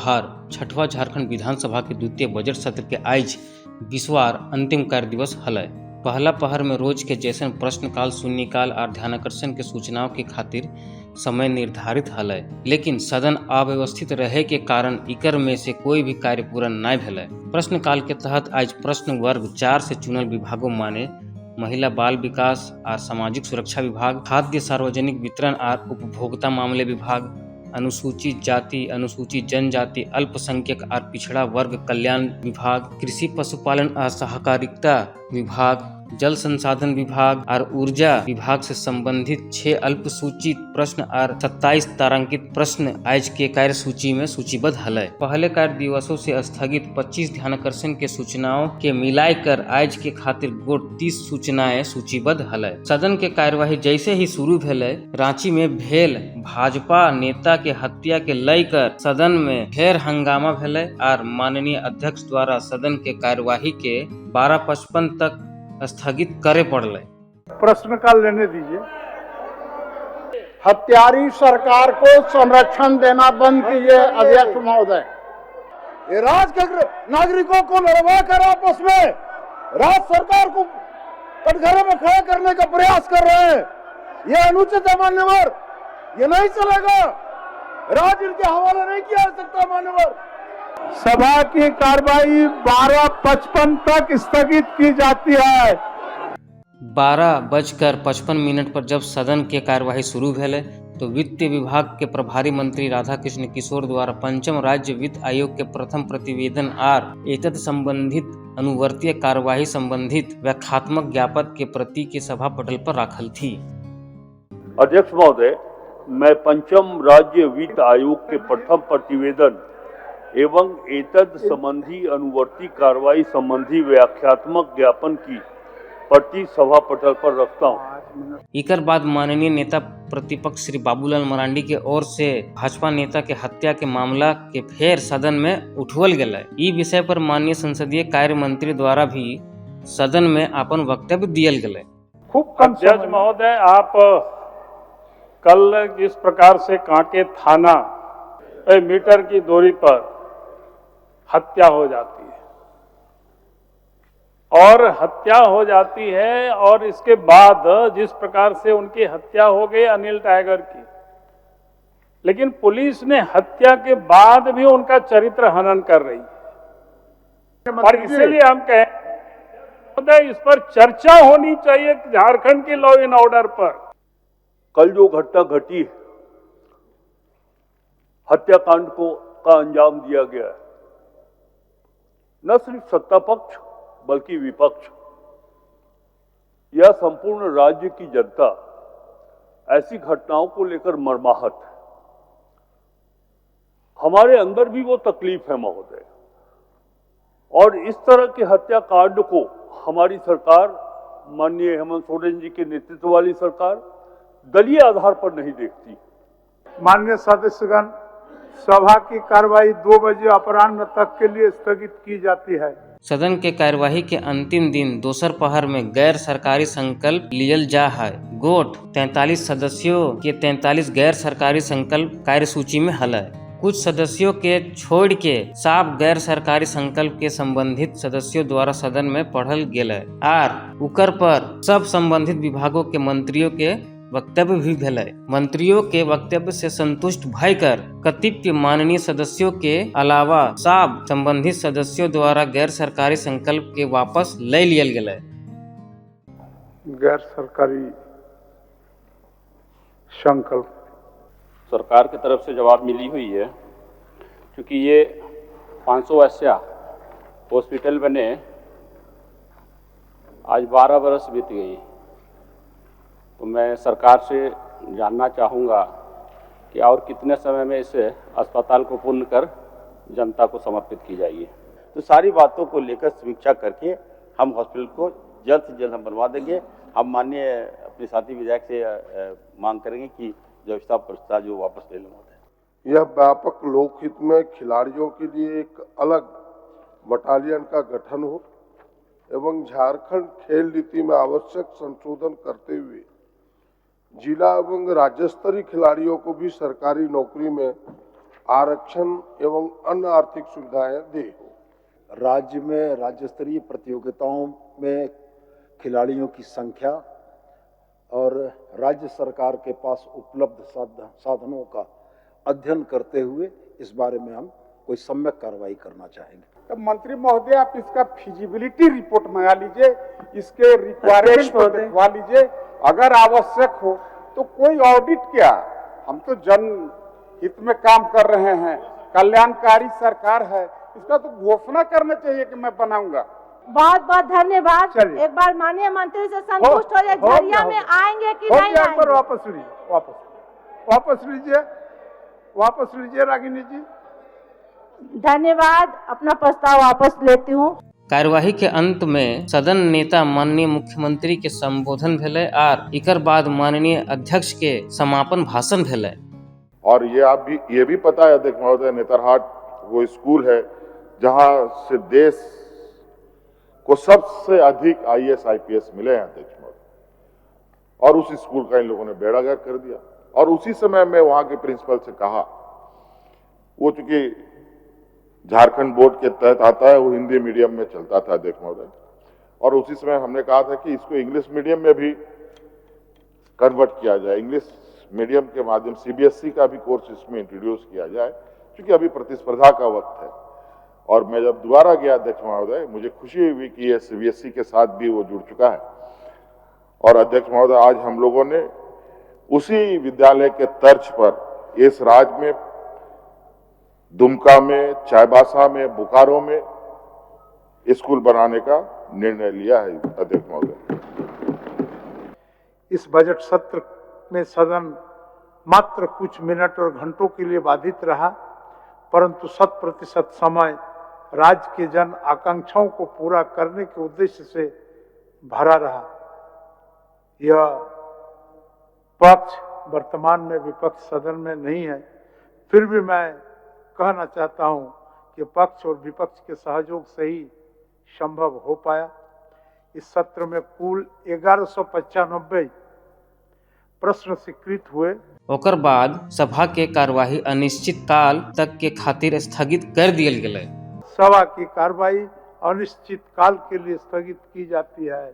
जोहार। छठवां झारखंड विधानसभा के द्वितीय बजट सत्र के आज 20वां अंतिम कार्य दिवस हलय। पहला पहर में रोज के जैसन प्रश्नकाल, शून्यकाल और ध्यानाकर्षण के सूचनाओं के खातिर समय निर्धारित हलय, लेकिन सदन अव्यवस्थित रहे के कारण इकर में से कोई भी कार्य पूरा नहीं भेलय। प्रश्नकाल के तहत आज प्रश्न वर्ग 4 से चुनल विभागों माने महिला बाल विकास और सामाजिक सुरक्षा विभाग, खाद्य सार्वजनिक वितरण और उपभोक्ता मामले विभाग, अनुसूचित जाति, अनुसूचित जनजाति, अल्पसंख्यक और पिछड़ा वर्ग कल्याण विभाग, कृषि पशुपालन और सहकारिता विभाग, जल संसाधन विभाग और ऊर्जा विभाग से संबंधित 6 अल्पसूचित प्रश्न और 27 तारांकित प्रश्न आज के कार्य सूची में सूचीबद्ध हलय। पहले कार्य दिवसों से स्थगित 25 ध्यानाकर्षण के सूचनाओं के मिलाकर आज के खातिर गोट 30 सूचनाएं सूचीबद्ध हलय। सदन के कार्यवाही जैसे ही शुरू भेलय, रांची में भेल भाजपा नेता के हत्या के लेकर सदन में ढेर हंगामा भेलय और माननीय अध्यक्ष द्वारा सदन के कार्यवाही के 12:55 तक स्थगित करे पड़ले। प्रश्नकाल लेने दीजिए। हत्यारी सरकार को संरक्षण देना बंद कीजिए अध्यक्ष महोदय। ये नागरिकों को लड़वा कर आपस में राज्य सरकार को कटघरे में खड़ा करने का प्रयास कर रहे हैं। ये अनुचित है मान्यवर, ये नहीं चलेगा। राज्य के हवाले नहीं किया जा सकता मान्यवर। सभा की कार्यवाही 12:55 तक स्थगित की जाती है। 12:55 पर जब सदन के कार्यवाही शुरू भेले तो वित्त विभाग के प्रभारी मंत्री राधाकृष्ण किशोर द्वारा पंचम राज्य वित्त आयोग के प्रथम प्रतिवेदन और एतद संबंधित अनुवर्तीय कार्यवाही संबंधित व्याख्यात्मक ज्ञापन के प्रति के सभा पटल पर रखल थी। अध्यक्ष महोदय, मैं पंचम राज्य वित्त आयोग के प्रथम प्रतिवेदन एवं एतद संबंधी अनुवर्ती कार्रवाई संबंधी व्याख्यात्मक ज्ञापन की प्रति सभा पटल पर रखता हूँ। इकर बाद माननीय नेता प्रतिपक्ष श्री बाबूलाल मरांडी के ओर से भाजपा नेता के हत्या के मामला के फिर सदन में उठवल गया। ई विषय पर माननीय संसदीय कार्य मंत्री द्वारा भी सदन में अपन वक्तव्य दियल गए। खूब कम अध्यक्ष महोदय, आप कल जिस प्रकार से कांके थाना मीटर की दूरी पर हत्या हो जाती है और इसके बाद जिस प्रकार से उनकी हत्या हो गई अनिल टाइगर की, लेकिन पुलिस ने हत्या के बाद भी उनका चरित्र हनन कर रही है। और इसीलिए हम कहें इस पर चर्चा होनी चाहिए झारखंड के लॉ एंड ऑर्डर पर। कल जो घटना घटी, हत्याकांड का अंजाम दिया गया है, न सिर्फ सत्ता पक्ष बल्कि विपक्ष या संपूर्ण राज्य की जनता ऐसी घटनाओं को लेकर मर्माहत है। हमारे अंदर भी वो तकलीफ है महोदय, और इस तरह के हत्याकांड को हमारी सरकार, माननीय हेमंत सोरेन जी के नेतृत्व वाली सरकार, दलीय आधार पर नहीं देखती। माननीय सदस्यगण, सभा की कार्यवाही 2 बजे अपराह्न तक के लिए स्थगित की जाती है। सदन के कार्यवाही के अंतिम दिन दोसर पहर में गैर सरकारी संकल्प लियल जा है। गोट 43 सदस्यों के 43 गैर सरकारी संकल्प कार्य सूची में हलय। कुछ सदस्यों के छोड़ के साफ गैर सरकारी संकल्प के संबंधित सदस्यों द्वारा सदन में पढ़ल गेल और उकर पर सब संबंधित विभागों के मंत्रियों के वक्तव्य भी भेल। मंत्रियों के वक्तव्य से संतुष्ट भयकर कतिपय माननीय सदस्यों के अलावा सब संबंधित सदस्यों द्वारा गैर सरकारी संकल्प के वापस ले लियल गेल। गैर सरकारी संकल्प सरकार की तरफ से जवाब मिली हुई है, क्योंकि ये 500 वर्षीय हॉस्पिटल बने आज 12 बरस बीत गई। तो मैं सरकार से जानना चाहूँगा कि और कितने समय में इस अस्पताल को पूर्ण कर जनता को समर्पित की जाएगी। तो सारी बातों को लेकर समीक्षा करके हम हॉस्पिटल को जल्द से जल्द हम बनवा देंगे। हम माननीय अपने साथी विधायक से मांग करेंगे कि व्यवस्था प्रस्ताव जो वापस ले लें। यह व्यापक लोकहित में खिलाड़ियों के लिए एक अलग बटालियन का गठन हो एवं झारखंड खेल नीति में आवश्यक संशोधन करते हुए जिला एवं राज्य स्तरीय खिलाड़ियों को भी सरकारी नौकरी में आरक्षण एवं अन्य आर्थिक सुविधाएं दे। राज्य में राज्य स्तरीय प्रतियोगिताओं में खिलाड़ियों की संख्या और राज्य सरकार के पास उपलब्ध साधनों का अध्ययन करते हुए इस बारे में हम कोई सम्यक कार्रवाई करना चाहेंगे। तो मंत्री महोदय, आप इसका फिजिबिलिटी रिपोर्ट मंगा लीजिए, इसके रिक्वायरमेंट को दिखवा लीजिए। अगर आवश्यक हो तो कोई ऑडिट क्या, हम तो जन हित में काम कर रहे हैं, कल्याणकारी सरकार है, इसका तो घोषणा करना चाहिए कि मैं बनाऊंगा। बहुत बहुत धन्यवाद। चलिए। एक बार माननीय मंत्री से संतुष्ट हो जाए, झरिया में आएंगे कि नहीं आएंगे? वापस लीजिए रागिनी जी। धन्यवाद, अपना प्रस्ताव वापस लेती हूँ। कार्यवाही के अंत में सदन नेता माननीय मुख्यमंत्री के संबोधन भेलै आर इकर बाद माननीय अध्यक्ष के समापन भाषण भेलै। और ये भी पता है अध्यक्ष महोदय, नेतरहाट वो स्कूल है जहां से देश को सबसे अधिक IAS IPS मिले हैं अध्यक्ष महोदय, और उस स्कूल का इन लोगों ने बेड़ा गर्क कर दिया। और उसी समय मैं वहां के प्रिंसिपल से कहा, वो चूंकि झारखंड बोर्ड के तहत आता है, वो हिंदी मीडियम में चलता था अध्यक्ष महोदय, और उसी समय हमने कहा था कि इसको इंग्लिश मीडियम में भी कन्वर्ट किया जाए, इंग्लिश मीडियम के माध्यम CBSE का भी कोर्स इसमें इंट्रोड्यूस किया जाए, क्योंकि अभी प्रतिस्पर्धा का वक्त है। और मैं जब दोबारा गया अध्यक्ष महोदय, मुझे खुशी हुई कि यह CBSE के साथ भी वो जुड़ चुका है। और अध्यक्ष महोदय, आज हम लोगों ने उसी विद्यालय के तर्ज पर इस राज्य में दुमका में, चाईबासा में, बोकारो में स्कूल बनाने का निर्णय लिया है अध्यक्ष महोदय। इस बजट सत्र में सदन मात्र कुछ मिनट और घंटों के लिए बाधित रहा, परंतु 100% समय राज्य के जन आकांक्षाओं को पूरा करने के उद्देश्य से भरा रहा। यह पक्ष वर्तमान में विपक्ष सदन में नहीं है, फिर भी मैं कहना चाहता हूं कि पक्ष और विपक्ष के सहयोग से ही संभव हो पाया। इस सत्र में कुल 1195 प्रश्न स्वीकृत हुए। ओकर बाद सभा के कार्यवाही अनिश्चित काल तक के खातिर स्थगित कर दियल गेलै। सभा की कार्यवाही अनिश्चित काल के लिए स्थगित की जाती है।